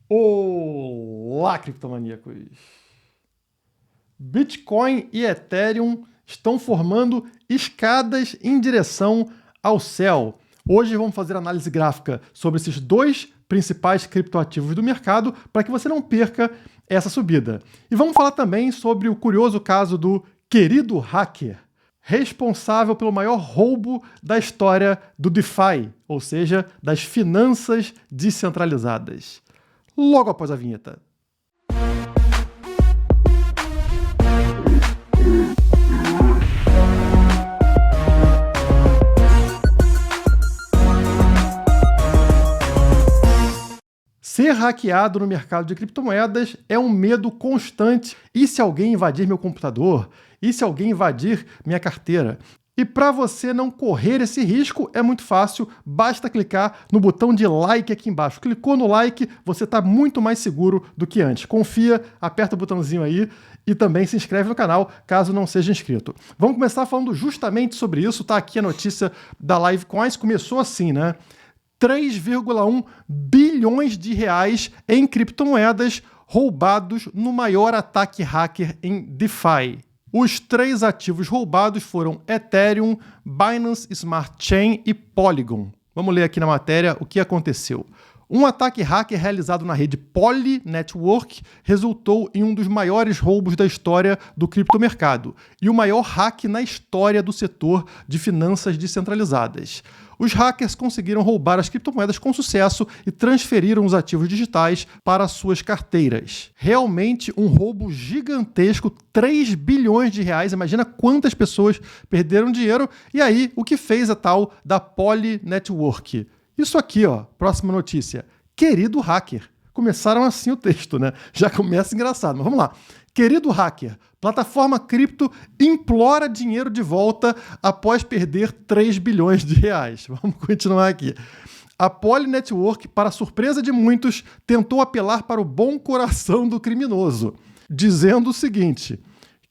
Olá, criptomaníacos! Bitcoin e Ethereum estão formando escadas em direção ao céu. Hoje vamos fazer análise gráfica sobre esses dois principais criptoativos do mercado para que você não perca essa subida. E vamos falar também sobre o curioso caso do querido hacker, responsável pelo maior roubo da história do DeFi, ou seja, das finanças descentralizadas. Logo após a vinheta. Ser hackeado no mercado de criptomoedas é um medo constante. E se alguém invadir meu computador? E se alguém invadir minha carteira? E para você não correr esse risco, é muito fácil, basta clicar no botão de like aqui embaixo. Clicou no like, você está muito mais seguro do que antes. Confia, aperta o botãozinho aí e também se inscreve no canal, caso não seja inscrito. Vamos começar falando justamente sobre isso, tá aqui a notícia da Livecoins, começou assim, né? 3,1 bilhões de reais em criptomoedas roubados no maior ataque hacker em DeFi. Os três ativos roubados foram Ethereum, Binance Smart Chain e Polygon. Vamos ler aqui na matéria o que aconteceu. Um ataque hacker realizado na rede Poly Network resultou em um dos maiores roubos da história do criptomercado e o maior hack na história do setor de finanças descentralizadas. Os hackers conseguiram roubar as criptomoedas com sucesso e transferiram os ativos digitais para suas carteiras. Realmente um roubo gigantesco, 3 bilhões de reais. Imagina quantas pessoas perderam dinheiro. E aí, o que fez a tal da Poly Network? Isso aqui, ó, próxima notícia. Querido hacker. Começaram assim o texto, né? Já começa engraçado, mas vamos lá. Querido hacker, plataforma cripto implora dinheiro de volta após perder 3 bilhões de reais. Vamos continuar aqui. A Poly Network, para surpresa de muitos, tentou apelar para o bom coração do criminoso, dizendo o seguinte: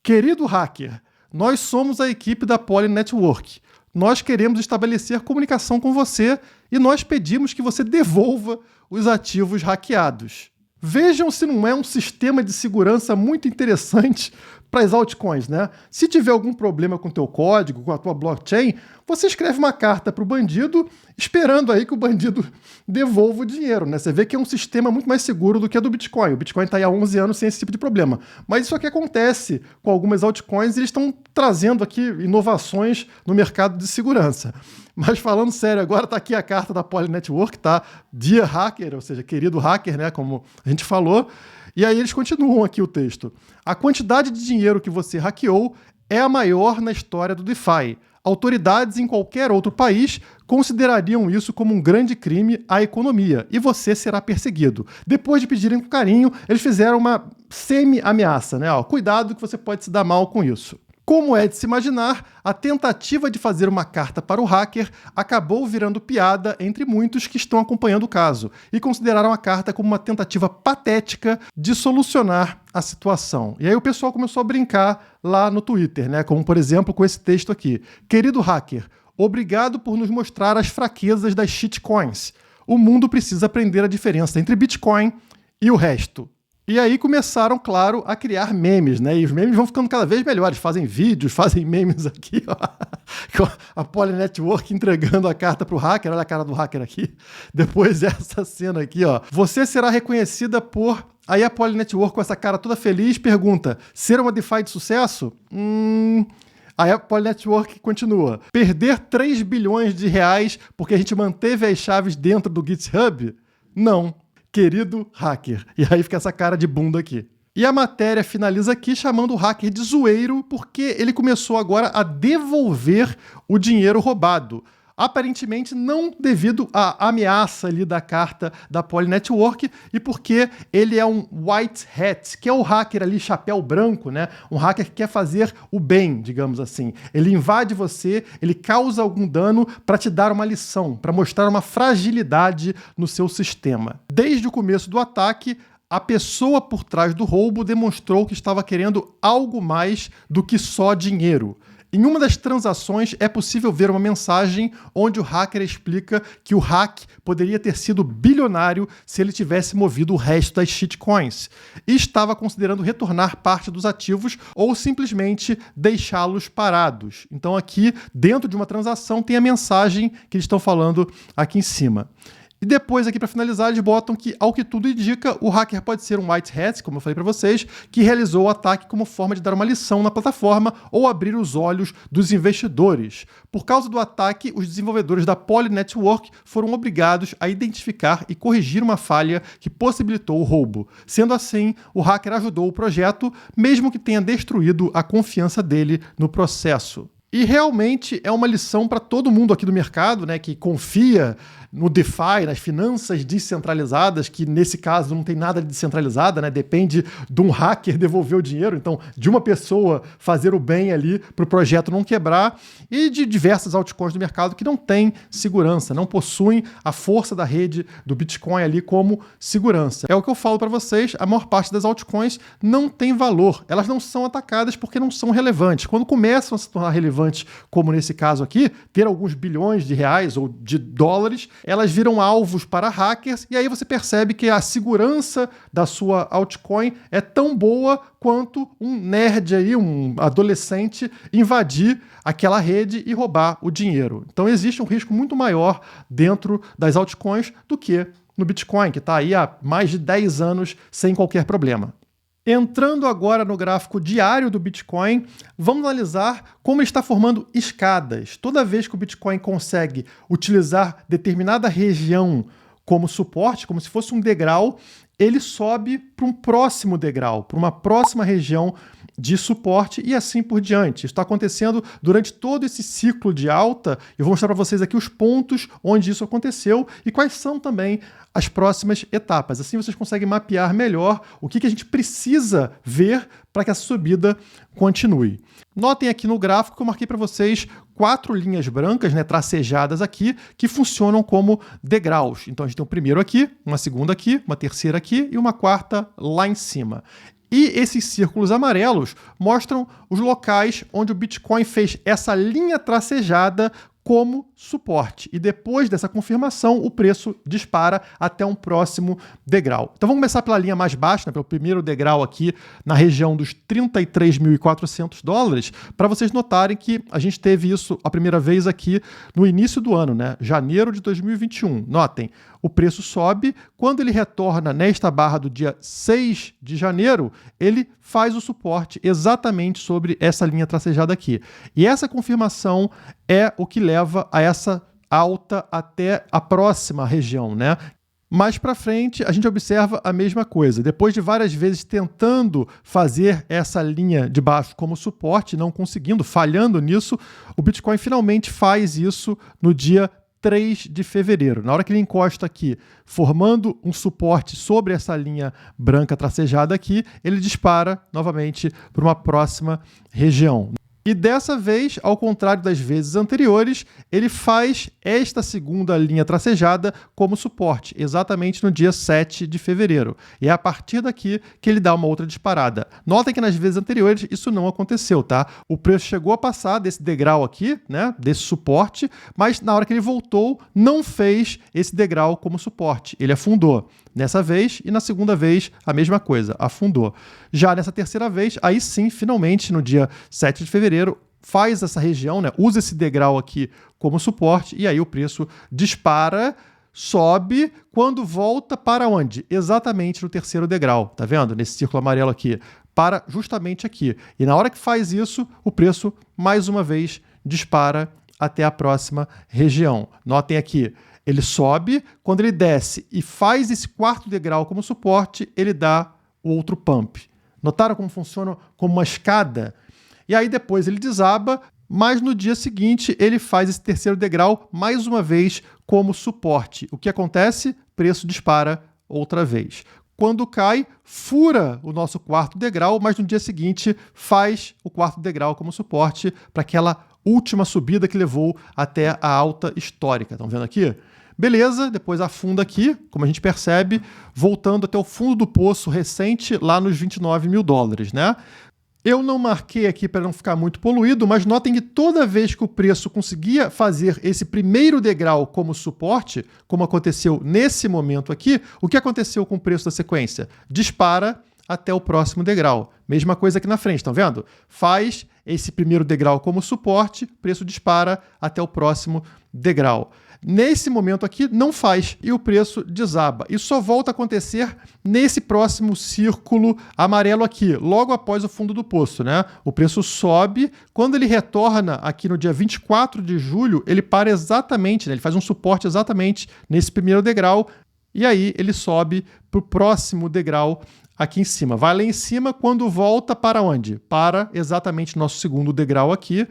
querido hacker, nós somos a equipe da Poly Network. Nós queremos estabelecer comunicação com você e nós pedimos que você devolva os ativos hackeados. Vejam se não é um sistema de segurança muito interessante para as altcoins, né? Se tiver algum problema com o teu código, com a tua blockchain, você escreve uma carta para o bandido, esperando aí que o bandido devolva o dinheiro, né? Você vê que é um sistema muito mais seguro do que a do Bitcoin. O Bitcoin está aí há 11 anos sem esse tipo de problema. Mas isso aqui acontece com algumas altcoins e eles estão trazendo aqui inovações no mercado de segurança. Mas falando sério, agora está aqui a carta da Poly Network, tá? Dear Hacker, ou seja, querido hacker, né? Como a gente falou. E aí eles continuam aqui o texto. A quantidade de dinheiro que você hackeou é a maior na história do DeFi. Autoridades em qualquer outro país considerariam isso como um grande crime à economia e você será perseguido. Depois de pedirem com carinho, eles fizeram uma semi-ameaça, né? Ó, cuidado que você pode se dar mal com isso. Como é de se imaginar, a tentativa de fazer uma carta para o hacker acabou virando piada entre muitos que estão acompanhando o caso e consideraram a carta como uma tentativa patética de solucionar a situação. E aí o pessoal começou a brincar lá no Twitter, né? Como por exemplo com esse texto aqui. Querido hacker, obrigado por nos mostrar as fraquezas das shitcoins. O mundo precisa aprender a diferença entre Bitcoin e o resto. E aí começaram, claro, a criar memes, né? E os memes vão ficando cada vez melhores. Fazem vídeos, fazem memes aqui, ó. Com a Poly Network entregando a carta pro hacker. Olha a cara do hacker aqui. Depois essa cena aqui, ó. Você será reconhecida por... Aí a Poly Network com essa cara toda feliz pergunta: ser uma DeFi de sucesso? Aí a Poly Network continua. Perder 3 bilhões de reais porque a gente manteve as chaves dentro do GitHub? Não. Querido hacker. E aí fica essa cara de bunda aqui. E a matéria finaliza aqui chamando o hacker de zoeiro porque ele começou agora a devolver o dinheiro roubado. Aparentemente não devido à ameaça ali da carta da Poly Network e porque ele é um white hat, que é o hacker ali, chapéu branco, né? Um hacker que quer fazer o bem, digamos assim. Ele invade você, ele causa algum dano para te dar uma lição, para mostrar uma fragilidade no seu sistema. Desde o começo do ataque, a pessoa por trás do roubo demonstrou que estava querendo algo mais do que só dinheiro. Em uma das transações é possível ver uma mensagem onde o hacker explica que o hack poderia ter sido bilionário se ele tivesse movido o resto das shitcoins e estava considerando retornar parte dos ativos ou simplesmente deixá-los parados. Então aqui, dentro de uma transação, tem a mensagem que eles estão falando aqui em cima. E depois, aqui para finalizar, eles botam que, ao que tudo indica, o hacker pode ser um white hat, como eu falei para vocês, que realizou o ataque como forma de dar uma lição na plataforma ou abrir os olhos dos investidores. Por causa do ataque, os desenvolvedores da Poly Network foram obrigados a identificar e corrigir uma falha que possibilitou o roubo. Sendo assim, o hacker ajudou o projeto, mesmo que tenha destruído a confiança dele no processo. E realmente é uma lição para todo mundo aqui do mercado, né, que confia no DeFi, nas finanças descentralizadas, que nesse caso não tem nada de descentralizada, né? Depende de um hacker devolver o dinheiro, então de uma pessoa fazer o bem ali para o projeto não quebrar, e de diversas altcoins do mercado que não têm segurança, não possuem a força da rede do Bitcoin ali como segurança. É o que eu falo para vocês, a maior parte das altcoins não tem valor, elas não são atacadas porque não são relevantes. Quando começam a se tornar relevantes, como nesse caso aqui, ter alguns bilhões de reais ou de dólares, elas viram alvos para hackers, e aí você percebe que a segurança da sua altcoin é tão boa quanto um nerd aí, um adolescente, invadir aquela rede e roubar o dinheiro. Então existe um risco muito maior dentro das altcoins do que no Bitcoin, que está aí há mais de 10 anos sem qualquer problema. Entrando agora no gráfico diário do Bitcoin, vamos analisar como ele está formando escadas. Toda vez que o Bitcoin consegue utilizar determinada região como suporte, como se fosse um degrau, ele sobe para um próximo degrau, para uma próxima região de suporte e assim por diante. Isso está acontecendo durante todo esse ciclo de alta. Eu vou mostrar para vocês aqui os pontos onde isso aconteceu e quais são também as próximas etapas. Assim vocês conseguem mapear melhor o que a gente precisa ver para que essa subida continue. Notem aqui no gráfico que eu marquei para vocês 4 linhas brancas, né, tracejadas aqui, que funcionam como degraus. Então a gente tem o primeiro aqui, uma segunda aqui, uma terceira aqui e uma quarta lá em cima. E esses círculos amarelos mostram os locais onde o Bitcoin fez essa linha tracejada como suporte. E depois dessa confirmação, o preço dispara até um próximo degrau. Então vamos começar pela linha mais baixa, né, pelo primeiro degrau aqui na região dos 33.400 dólares, para vocês notarem que a gente teve isso a primeira vez aqui no início do ano, né, janeiro de 2021. Notem, o preço sobe, quando ele retorna nesta barra do dia 6 de janeiro, ele faz o suporte exatamente sobre essa linha tracejada aqui. E essa confirmação é o que leva a essa alta até a próxima região, né? Mais para frente, a gente observa a mesma coisa. Depois de várias vezes tentando fazer essa linha de baixo como suporte, não conseguindo, falhando nisso, o Bitcoin finalmente faz isso no dia 3 de fevereiro. Na hora que ele encosta aqui, formando um suporte sobre essa linha branca tracejada aqui, ele dispara novamente para uma próxima região. E dessa vez, ao contrário das vezes anteriores, ele faz esta segunda linha tracejada como suporte, exatamente no dia 7 de fevereiro. E é a partir daqui que ele dá uma outra disparada. Notem que nas vezes anteriores isso não aconteceu, tá? O preço chegou a passar desse degrau aqui, né, desse suporte, mas na hora que ele voltou, não fez esse degrau como suporte. Ele afundou nessa vez e na segunda vez a mesma coisa, afundou. Já nessa terceira vez, aí sim, finalmente, no dia 7 de fevereiro, faz essa região, né, usa esse degrau aqui como suporte e aí o preço dispara, sobe, quando volta para onde? Exatamente no terceiro degrau, tá vendo? Nesse círculo amarelo aqui, para justamente aqui. E na hora que faz isso, o preço, mais uma vez, dispara até a próxima região. Notem aqui, ele sobe, quando ele desce e faz esse quarto degrau como suporte, ele dá o outro pump. Notaram como funciona como uma escada? E aí depois ele desaba, mas no dia seguinte ele faz esse terceiro degrau mais uma vez como suporte. O que acontece? Preço dispara outra vez. Quando cai, fura o nosso quarto degrau, mas no dia seguinte faz o quarto degrau como suporte para aquela última subida que levou até a alta histórica. Estão vendo aqui? Beleza, depois afunda aqui, como a gente percebe, voltando até o fundo do poço recente, lá nos 29 mil dólares, né? Eu não marquei aqui para não ficar muito poluído, mas notem que toda vez que o preço conseguia fazer esse primeiro degrau como suporte, como aconteceu nesse momento aqui, o que aconteceu com o preço da sequência? Dispara até o próximo degrau. Mesma coisa aqui na frente, estão vendo? Faz esse primeiro degrau como suporte, preço dispara até o próximo degrau. Nesse momento aqui, não faz e o preço desaba. Isso só volta a acontecer nesse próximo círculo amarelo aqui, logo após o fundo do poço, né? O preço sobe, quando ele retorna aqui no dia 24 de julho, ele para exatamente, né? Ele faz um suporte exatamente nesse primeiro degrau e aí ele sobe para o próximo degrau aqui em cima. Vai lá em cima quando volta para onde? Para exatamente nosso segundo degrau aqui,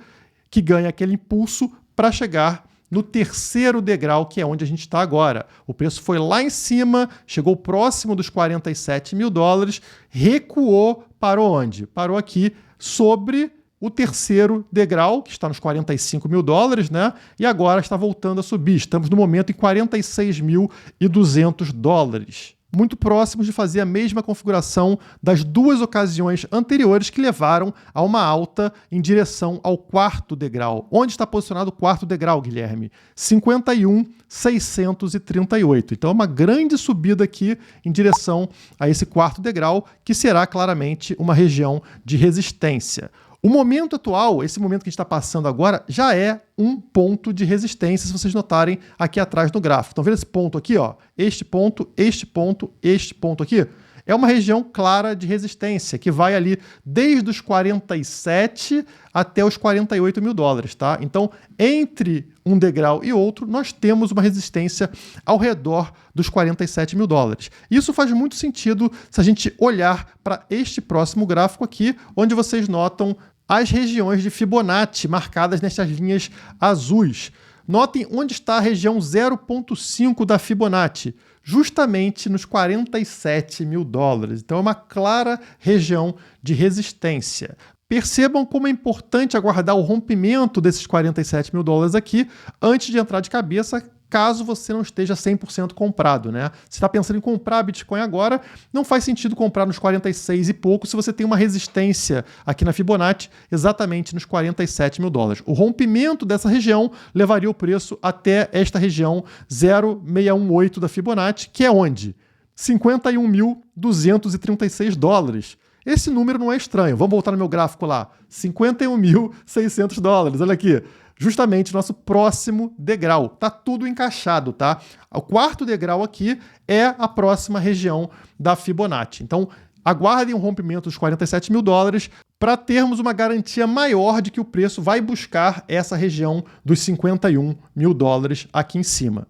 que ganha aquele impulso para chegar no terceiro degrau, que é onde a gente está agora. O preço foi lá em cima, chegou próximo dos 47 mil dólares, recuou, parou onde? Parou aqui sobre o terceiro degrau, que está nos 45 mil dólares, né? E agora está voltando a subir. Estamos no momento em 46.200 dólares. Muito próximos de fazer a mesma configuração das duas ocasiões anteriores que levaram a uma alta em direção ao quarto degrau. Onde está posicionado o quarto degrau, Guilherme? 51.638. Então é uma grande subida aqui em direção a esse quarto degrau, que será claramente uma região de resistência. O momento atual, esse momento que a gente está passando agora, já é um ponto de resistência, se vocês notarem aqui atrás no gráfico. Estão vendo esse ponto aqui? Ó? Este ponto aqui? É uma região clara de resistência, que vai ali desde os 47 até os 48 mil dólares. Tá? Então, entre um degrau e outro, nós temos uma resistência ao redor dos 47 mil dólares. Isso faz muito sentido se a gente olhar para este próximo gráfico aqui, onde vocês notam as regiões de Fibonacci marcadas nessas linhas azuis. Notem onde está a região 0,5 da Fibonacci, justamente nos 47 mil dólares. Então é uma clara região de resistência. Percebam como é importante aguardar o rompimento desses 47 mil dólares aqui antes de entrar de cabeça, caso você não esteja 100% comprado, né? Se está pensando em comprar Bitcoin agora, não faz sentido comprar nos 46 e pouco se você tem uma resistência aqui na Fibonacci exatamente nos 47 mil dólares. O rompimento dessa região levaria o preço até esta região 0,618 da Fibonacci, que é onde? 51.236 dólares. Esse número não é estranho. Vamos voltar no meu gráfico lá. 51.600 dólares. Olha aqui. Justamente nosso próximo degrau. Tá tudo encaixado, tá? O quarto degrau aqui é a próxima região da Fibonacci. Então, aguardem um rompimento dos 47 mil dólares para termos uma garantia maior de que o preço vai buscar essa região dos 51 mil dólares aqui em cima.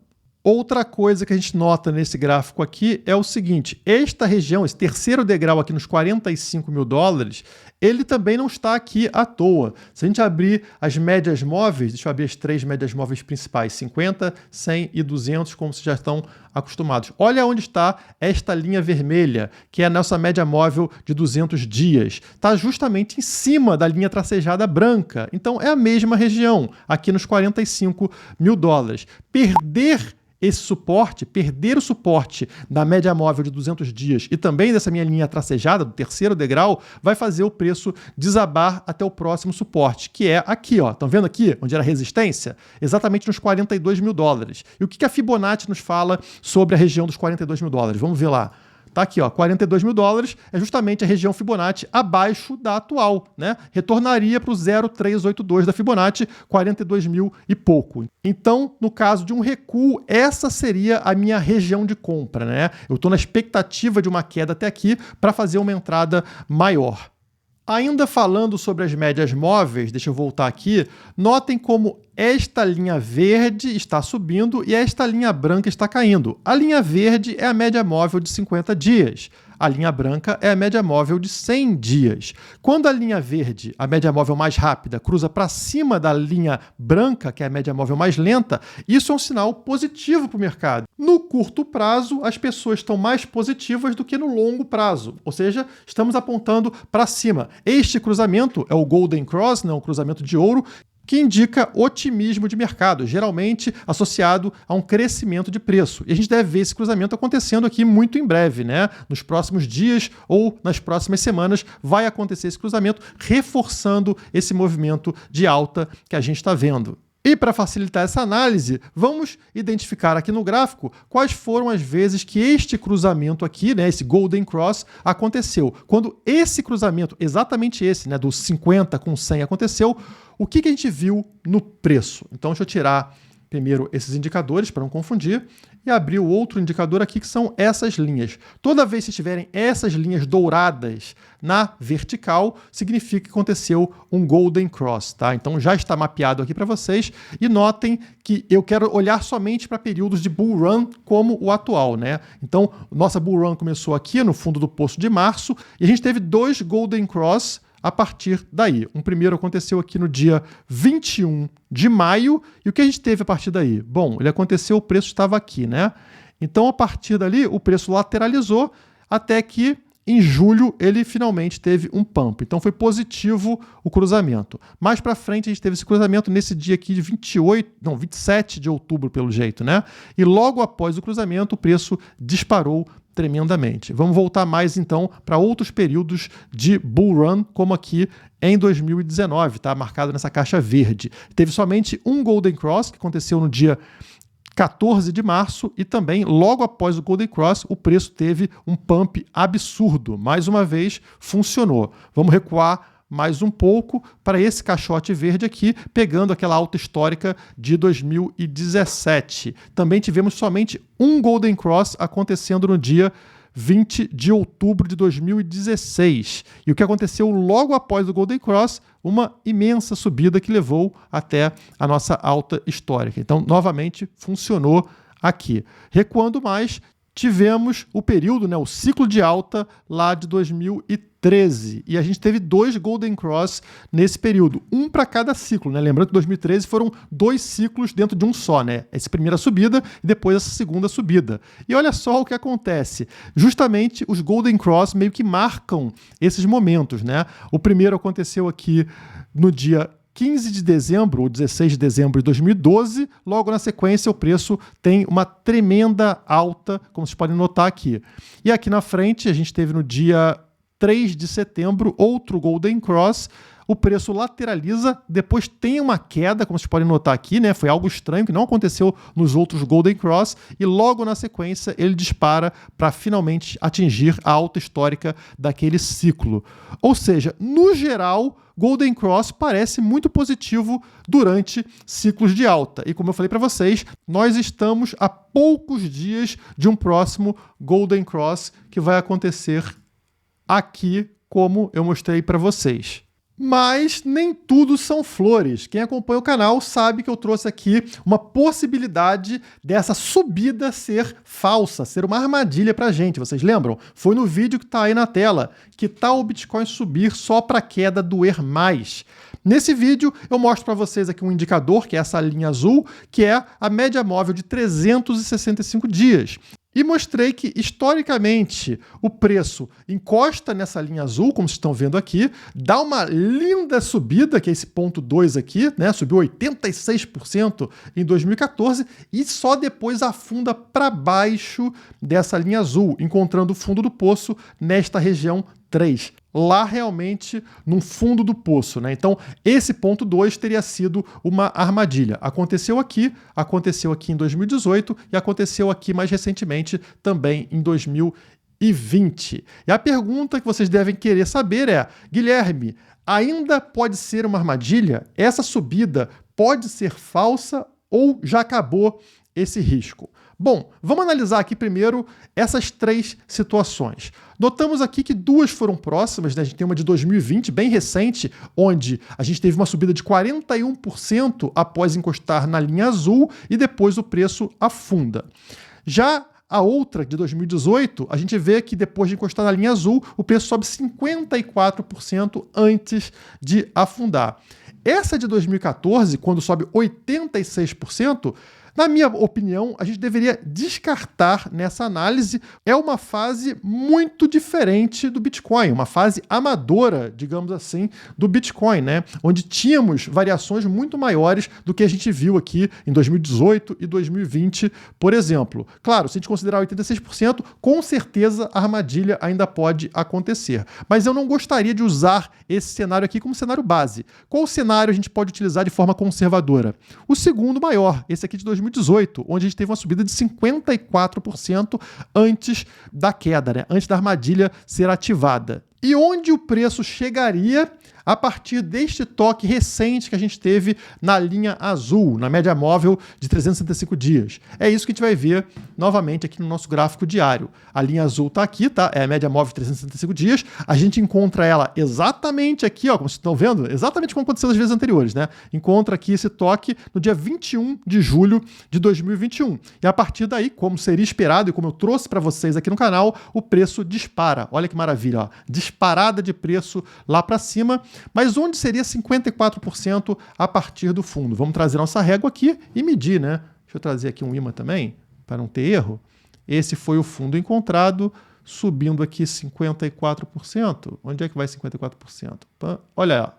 Outra coisa que a gente nota nesse gráfico aqui é o seguinte, esta região, esse terceiro degrau aqui nos 45 mil dólares, ele também não está aqui à toa. Se a gente abrir as médias móveis, deixa eu abrir as três médias móveis principais, 50, 100 e 200, como vocês já estão acostumados. Olha onde está esta linha vermelha, que é a nossa média móvel de 200 dias. Está justamente em cima da linha tracejada branca. Então é a mesma região, aqui nos 45 mil dólares. Perder esse suporte, perder o suporte da média móvel de 200 dias e também dessa minha linha tracejada, do terceiro degrau, vai fazer o preço desabar até o próximo suporte, que é aqui, ó. Estão vendo aqui, onde era a resistência? Exatamente nos 42 mil dólares. E o que a Fibonacci nos fala sobre a região dos 42 mil dólares? Vamos ver lá. Tá aqui, ó, 42 mil dólares é justamente a região Fibonacci abaixo da atual, né? Retornaria para o 0,382 da Fibonacci, 42 mil e pouco. Então, no caso de um recuo, essa seria a minha região de compra, né? Eu estou na expectativa de uma queda até aqui para fazer uma entrada maior. Ainda falando sobre as médias móveis, deixa eu voltar aqui, notem como esta linha verde está subindo e esta linha branca está caindo. A linha verde é a média móvel de 50 dias. A linha branca é a média móvel de 100 dias. Quando a linha verde, a média móvel mais rápida, cruza para cima da linha branca, que é a média móvel mais lenta, isso é um sinal positivo para o mercado. No curto prazo, as pessoas estão mais positivas do que no longo prazo, ou seja, estamos apontando para cima. Este cruzamento é o Golden Cross, né, um cruzamento de ouro, que indica otimismo de mercado, geralmente associado a um crescimento de preço. E a gente deve ver esse cruzamento acontecendo aqui muito em breve, né? Nos próximos dias ou nas próximas semanas vai acontecer esse cruzamento, reforçando esse movimento de alta que a gente está vendo. E para facilitar essa análise, vamos identificar aqui no gráfico quais foram as vezes que este cruzamento aqui, né, esse Golden Cross, aconteceu. Quando esse cruzamento, exatamente esse, né, do 50 com 100 aconteceu, o que a gente viu no preço? Então, deixa eu tirar primeiro esses indicadores para não confundir e abrir o outro indicador aqui, que são essas linhas. Toda vez que tiverem essas linhas douradas na vertical, significa que aconteceu um Golden Cross, tá? Então já está mapeado aqui para vocês e notem que eu quero olhar somente para períodos de bull run como o atual, né? Então, nossa bull run começou aqui no fundo do poço de março e a gente teve 2 Golden Cross a partir daí. Um primeiro aconteceu aqui no dia 21 de maio. E o que a gente teve a partir daí? Bom, ele aconteceu, o preço estava aqui, né? Então, a partir dali, o preço lateralizou até que em julho ele finalmente teve um pump. Então, foi positivo o cruzamento. Mais para frente, a gente teve esse cruzamento nesse dia aqui de 27 de outubro, pelo jeito, né? E logo após o cruzamento, o preço disparou tremendamente. Vamos voltar mais então para outros períodos de bull run, como aqui em 2019, tá? Marcado nessa caixa verde. Teve somente um Golden Cross, que aconteceu no dia 14 de março, e também, logo após o Golden Cross, o preço teve um pump absurdo. Mais uma vez, funcionou. Vamos recuar mais um pouco para esse caixote verde aqui, pegando aquela alta histórica de 2017. Também tivemos somente um Golden Cross acontecendo no dia 20 de outubro de 2016. E o que aconteceu logo após o Golden Cross? Uma imensa subida que levou até a nossa alta histórica. Então, novamente, funcionou aqui. Recuando mais, tivemos o período, né, o ciclo de alta lá de 2013. E a gente teve 2 Golden Cross nesse período, um para cada ciclo, né? Lembrando que 2013 foram 2 ciclos dentro de um só, né? Essa primeira subida e depois essa segunda subida. E olha só o que acontece. Justamente os Golden Cross meio que marcam esses momentos, né? O primeiro aconteceu aqui no dia 15 de dezembro ou 16 de dezembro de 2012, logo na sequência o preço tem uma tremenda alta, como vocês podem notar aqui. E aqui na frente a gente teve no dia 3 de setembro outro Golden Cross, o preço lateraliza, depois tem uma queda, como vocês podem notar aqui, né? Foi algo estranho que não aconteceu nos outros Golden Cross, e logo na sequência ele dispara para finalmente atingir a alta histórica daquele ciclo. Ou seja, no geral, Golden Cross parece muito positivo durante ciclos de alta. E como eu falei para vocês, nós estamos a poucos dias de um próximo Golden Cross que vai acontecer aqui, como eu mostrei para vocês. Mas nem tudo são flores. Quem acompanha o canal sabe que eu trouxe aqui uma possibilidade dessa subida ser falsa, ser uma armadilha para a gente. Vocês lembram? Foi no vídeo que está aí na tela. Que tal o Bitcoin subir só para a queda doer mais? Nesse vídeo eu mostro para vocês aqui um indicador, que é essa linha azul, que é a média móvel de 365 dias. E mostrei que, historicamente, o preço encosta nessa linha azul, como vocês estão vendo aqui, dá uma linda subida, que é esse ponto 2 aqui, né? Subiu 86% em 2014 e só depois afunda para baixo dessa linha azul, encontrando o fundo do poço nesta região 3. Lá realmente no fundo do poço, né? Então, esse ponto 2 teria sido uma armadilha. Aconteceu aqui em 2018 e aconteceu aqui mais recentemente também em 2020. E a pergunta que vocês devem querer saber é: Guilherme, ainda pode ser uma armadilha? Essa subida pode ser falsa ou já acabou esse risco? Bom, vamos analisar aqui primeiro essas 3 situações. Notamos aqui que 2 foram próximas, né? A gente tem uma de 2020, bem recente, onde a gente teve uma subida de 41% após encostar na linha azul e depois o preço afunda. Já a outra, de 2018, a gente vê que depois de encostar na linha azul, o preço sobe 54% antes de afundar. Essa de 2014, quando sobe 86%, Na minha opinião, a gente deveria descartar nessa análise. É uma fase muito diferente do Bitcoin, uma fase amadora, digamos assim, do Bitcoin, né? Onde tínhamos variações muito maiores do que a gente viu aqui em 2018 e 2020, por exemplo. Claro, se a gente considerar 86%, com certeza a armadilha ainda pode acontecer. Mas eu não gostaria de usar esse cenário aqui como cenário base. Qual cenário a gente pode utilizar de forma conservadora? O segundo maior, esse aqui de 2018, onde a gente teve uma subida de 54% antes da queda, né? Antes da armadilha ser ativada. E onde o preço chegaria a partir deste toque recente que a gente teve na linha azul, na média móvel de 365 dias. É isso que a gente vai ver novamente aqui no nosso gráfico diário. A linha azul está aqui, tá? É a média móvel de 365 dias. A gente encontra ela exatamente aqui, ó, como vocês estão vendo, exatamente como aconteceu nas vezes anteriores, né? Encontra aqui esse toque no dia 21 de julho de 2021. E a partir daí, como seria esperado e como eu trouxe para vocês aqui no canal, o preço dispara. Olha que maravilha, ó. Disparada de preço lá para cima. Mas onde seria 54% a partir do fundo? Vamos trazer nossa régua aqui e medir, né? Deixa eu trazer aqui um ímã também, para não ter erro. Esse foi o fundo encontrado, subindo aqui 54%. Onde é que vai 54%? Olha, ó,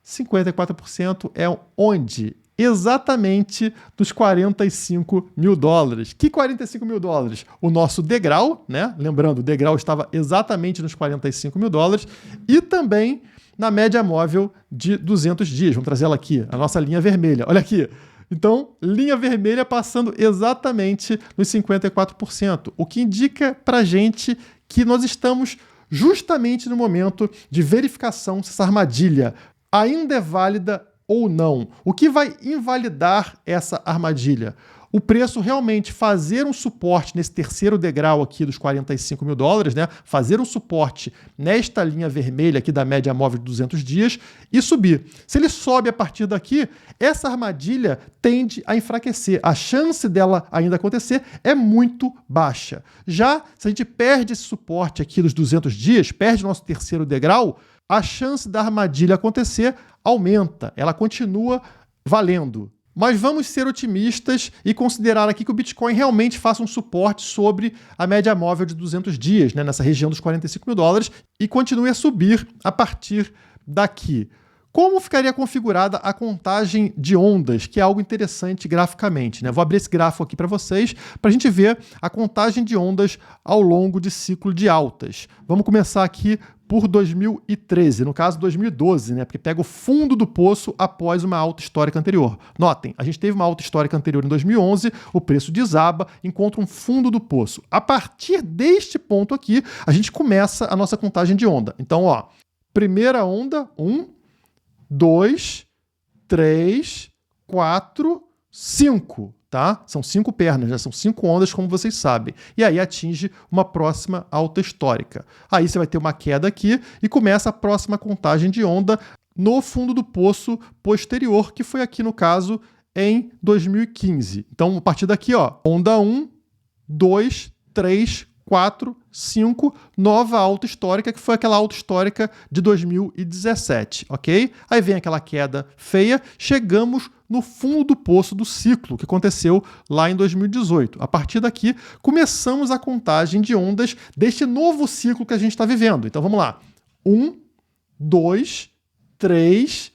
54% é onde? Exatamente dos 45 mil dólares. Que 45 mil dólares? O nosso degrau, né? Lembrando, o degrau estava exatamente nos 45 mil dólares e também na média móvel de 200 dias. Vamos trazer ela aqui, a nossa linha vermelha. Olha aqui. Então, linha vermelha passando exatamente nos 54%, o que indica para a gente que nós estamos justamente no momento de verificação se essa armadilha ainda é válida ou não. O que vai invalidar essa armadilha? O preço realmente fazer um suporte nesse terceiro degrau aqui dos 45 mil dólares, né? Fazer um suporte nesta linha vermelha aqui da média móvel de 200 dias e subir. Se ele sobe a partir daqui, essa armadilha tende a enfraquecer. A chance dela ainda acontecer é muito baixa. Já se a gente perde esse suporte aqui dos 200 dias, perde o nosso terceiro degrau, a chance da armadilha acontecer aumenta. Ela continua valendo. Mas vamos ser otimistas e considerar aqui que o Bitcoin realmente faça um suporte sobre a média móvel de 200 dias, né, nessa região dos 45 mil dólares, e continue a subir a partir daqui. Como ficaria configurada a contagem de ondas, que é algo interessante graficamente, né? Vou abrir esse gráfico aqui para vocês, para a gente ver a contagem de ondas ao longo de ciclo de altas. Vamos começar aqui por 2013, no caso 2012, né? Porque pega o fundo do poço após uma alta histórica anterior. Notem, a gente teve uma alta histórica anterior em 2011, o preço desaba, encontra um fundo do poço. A partir deste ponto aqui, a gente começa a nossa contagem de onda. Então, ó, primeira onda, 1, 2, 3, 4, 5, tá? São 5 pernas, né? São 5 ondas, como vocês sabem. E aí atinge uma próxima alta histórica. Aí você vai ter uma queda aqui e começa a próxima contagem de onda no fundo do poço posterior, que foi aqui, no caso, em 2015. Então, a partir daqui, ó, onda 1, 2, 3, 4, 5, nova alta histórica, que foi aquela alta histórica de 2017, ok? Aí vem aquela queda feia, chegamos no fundo do poço do ciclo, que aconteceu lá em 2018. A partir daqui, começamos a contagem de ondas deste novo ciclo que a gente está vivendo. Então, vamos lá. 1, 2, 3,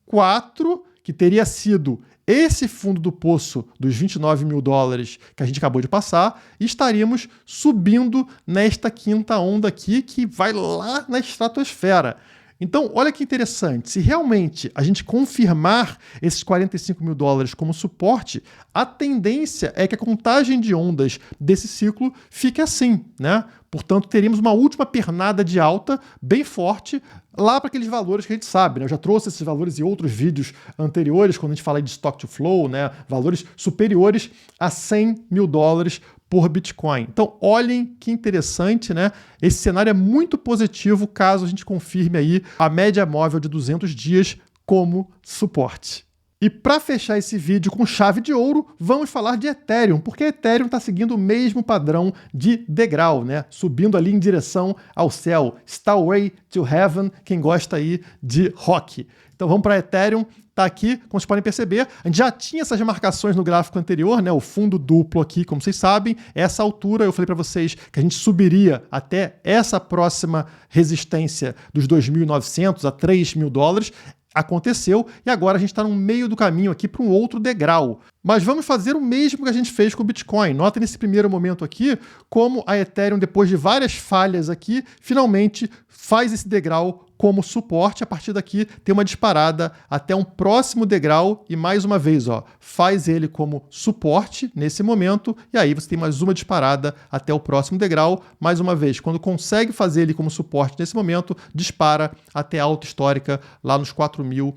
4, que teria sido esse fundo do poço dos 29 mil dólares que a gente acabou de passar, e estaríamos subindo nesta quinta onda aqui, que vai lá na estratosfera. Então, olha que interessante, se realmente a gente confirmar esses 45 mil dólares como suporte, a tendência é que a contagem de ondas desse ciclo fique assim, né? Portanto, teríamos uma última pernada de alta bem forte lá para aqueles valores que a gente sabe, né? Eu já trouxe esses valores em outros vídeos anteriores, quando a gente fala de stock to flow, né? Valores superiores a 100 mil dólares por Bitcoin. Então, olhem que interessante, né? Esse cenário é muito positivo caso a gente confirme aí a média móvel de 200 dias como suporte. E para fechar esse vídeo com chave de ouro, vamos falar de Ethereum, porque Ethereum está seguindo o mesmo padrão de degrau, né? Subindo ali em direção ao céu. Starway to Heaven, quem gosta aí de rock. Então vamos para Ethereum, tá aqui, como vocês podem perceber. A gente já tinha essas marcações no gráfico anterior, né? O fundo duplo aqui, como vocês sabem. Essa altura eu falei para vocês que a gente subiria até essa próxima resistência dos 2.900 a 3.000 dólares. Aconteceu e agora a gente está no meio do caminho aqui para um outro degrau. Mas vamos fazer o mesmo que a gente fez com o Bitcoin. Nota nesse primeiro momento aqui como a Ethereum, depois de várias falhas aqui, finalmente faz esse degrau como suporte. A partir daqui tem uma disparada até um próximo degrau e mais uma vez, ó, faz ele como suporte nesse momento e aí você tem mais uma disparada até o próximo degrau. Mais uma vez, quando consegue fazer ele como suporte nesse momento, dispara até a alta histórica lá nos 4.300,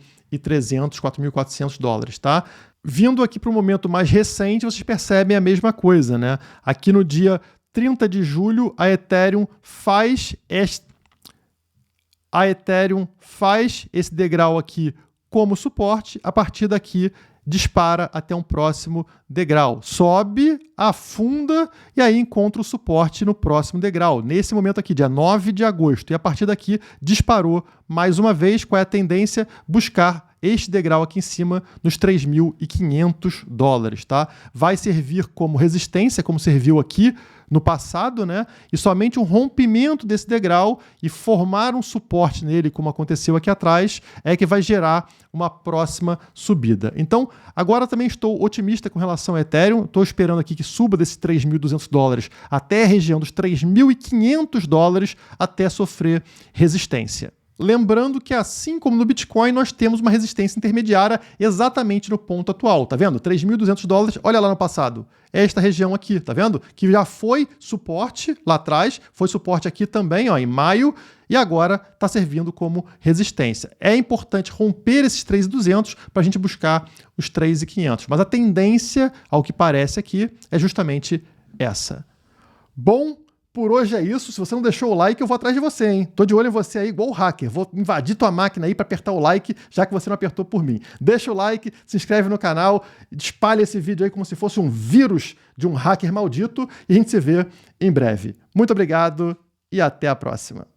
4.400 dólares, tá? Vindo aqui para um momento mais recente, vocês percebem a mesma coisa, né? Aqui no dia 30 de julho, a Ethereum faz esse degrau aqui como suporte, a partir daqui dispara até um próximo degrau. Sobe, afunda e aí encontra o suporte no próximo degrau. Nesse momento aqui, dia 9 de agosto. E a partir daqui disparou mais uma vez. Qual é a tendência? Buscar este degrau aqui em cima nos 3.500 dólares, tá? Vai servir como resistência, como serviu aqui no passado, né? E somente um rompimento desse degrau e formar um suporte nele, como aconteceu aqui atrás, é que vai gerar uma próxima subida. Então, agora também estou otimista com relação ao Ethereum. Estou esperando aqui que suba desses 3.200 dólares até a região dos 3.500 dólares até sofrer resistência. Lembrando que, assim como no Bitcoin, nós temos uma resistência intermediária exatamente no ponto atual. Tá vendo? 3.200 dólares, olha lá no passado. Esta região aqui, tá vendo? Que já foi suporte lá atrás, foi suporte aqui também, ó, em maio, e agora está servindo como resistência. É importante romper esses 3.200 para a gente buscar os 3.500. Mas a tendência, ao que parece aqui, é justamente essa. Bom, por hoje é isso. Se você não deixou o like, eu vou atrás de você, hein? Tô de olho em você aí, igual o hacker. Vou invadir tua máquina aí para apertar o like, já que você não apertou por mim. Deixa o like, se inscreve no canal, espalha esse vídeo aí como se fosse um vírus de um hacker maldito e a gente se vê em breve. Muito obrigado e até a próxima.